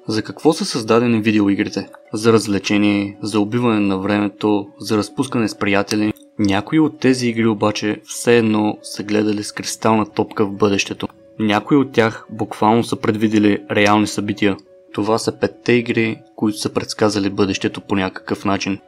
За какво са създадени видеоигрите? За развлечение, за убиване на времето, за разпускане с приятели. Някои от тези игри обаче все едно са гледали с кристална топка в бъдещето. Някои от тях буквално са предвидели реални събития. Това са 5-те игри, които са предсказали бъдещето по някакъв начин.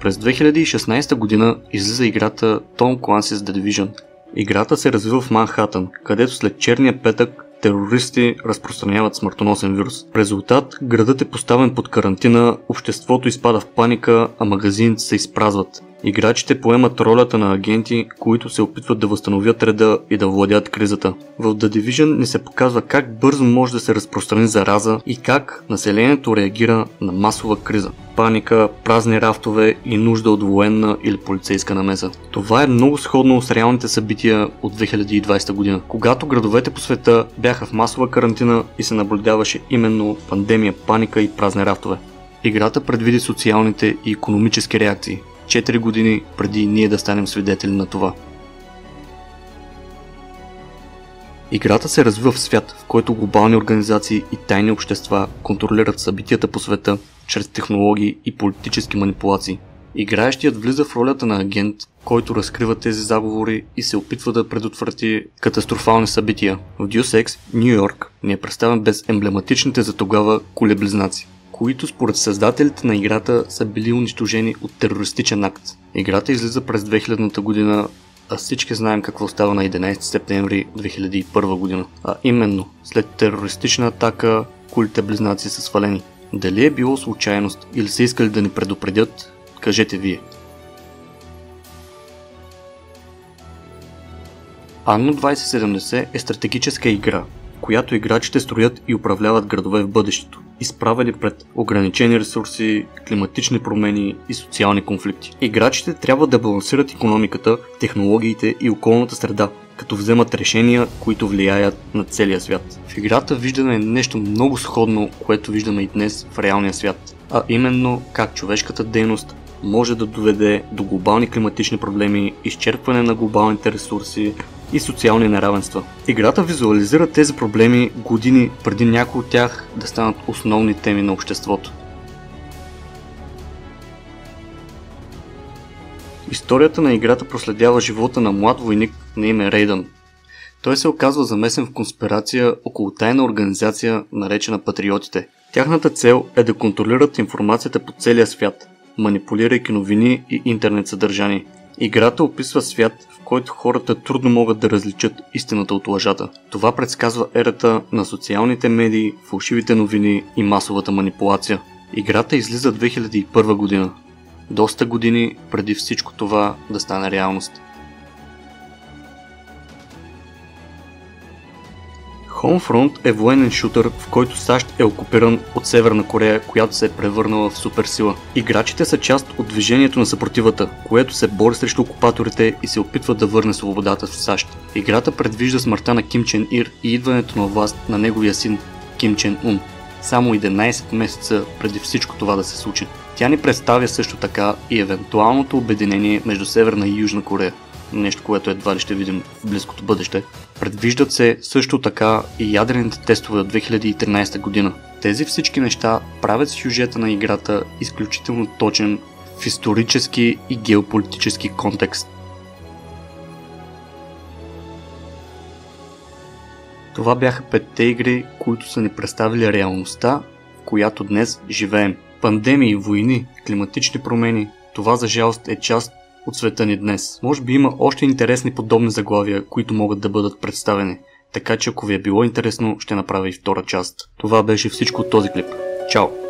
През 2016 година излиза играта Tom Clancy's The Division. Играта се развива в Манхатън, където след черния петък терористи разпространяват смъртоносен вирус. В резултат градът е поставен под карантина, обществото изпада в паника, а магазините се изпразват. Играчите поемат ролята на агенти, които се опитват да възстановят реда и да владеят кризата. В The Division ни се показва как бързо може да се разпространи зараза и как населението реагира на масова криза. Паника, празни рафтове и нужда от военна или полицейска намеса. Това е много сходно с реалните събития от 2020 година, когато градовете по света бяха в масова карантина и се наблюдаваше именно пандемия, паника и празни рафтове. Играта предвиди социалните и икономически реакции. 4 години преди ние да станем свидетели на това. Играта се развива в свят, в който глобални организации и тайни общества контролират събитията по света чрез технологии и политически манипулации. Играещият влиза в ролята на агент, който разкрива тези заговори и се опитва да предотврати катастрофални събития. В Deus Ex Ню Йорк ни е представен без емблематичните за тогава кулеблизнаци, които според създателите на играта са били унищожени от терористичен акт. Играта излиза през 2000 година, а всички знаем какво става на 11 септември 2001 година. А именно, след терористична атака, кулите близнаци са свалени. Дали е било случайност или са искали да ни предупредят, кажете вие. Anno 2070 е стратегическа игра, в която играчите строят и управляват градове в бъдещето, изправени пред ограничени ресурси, климатични промени и социални конфликти. Играчите трябва да балансират икономиката, технологиите и околната среда, като вземат решения, които влияят на целия свят. В играта виждаме нещо много сходно, което виждаме и днес в реалния свят, а именно как човешката дейност може да доведе до глобални климатични проблеми, изчерпване на глобалните ресурси и социални неравенства. Играта визуализира тези проблеми години преди някои от тях да станат основни теми на обществото. Историята на играта проследява живота на млад войник на име Рейдън. Той се оказва замесен в конспирация около тайна организация, наречена Патриотите. Тяхната цел е да контролират информацията по целия свят, манипулирайки новини и интернет съдържание. Играта описва свят, в който хората трудно могат да различат истината от лъжата. Това предсказва ерата на социалните медии, фалшивите новини и масовата манипулация. Играта излиза 2001 година. Доста години преди всичко това да стане реалност. Homefront е военен шутър, в който САЩ е окупиран от Северна Корея, която се е превърнала в суперсила. Играчите са част от движението на съпротивата, което се бори срещу окупаторите и се опитва да върне свободата в САЩ. Играта предвижда смъртта на Ким Чен Ир и идването на власт на неговия син Ким Чен Ун, само 11 месеца преди всичко това да се случи. Тя ни представя също така и евентуалното обединение между Северна и Южна Корея. Нещо, което едва ли ще видим в близкото бъдеще. Предвиждат се също така и ядрените тестове от 2013 година. Тези всички неща правят сюжета на играта изключително точен в исторически и геополитически контекст. Това бяха 5-те игри, които са ни представили реалността, в която днес живеем. Пандемии, войни, климатични промени, това за жалост е част от света ни днес. Може би има още интересни подобни заглавия, които могат да бъдат представени. Така че ако ви е било интересно, ще направя и втора част. Това беше всичко от този клип. Чао!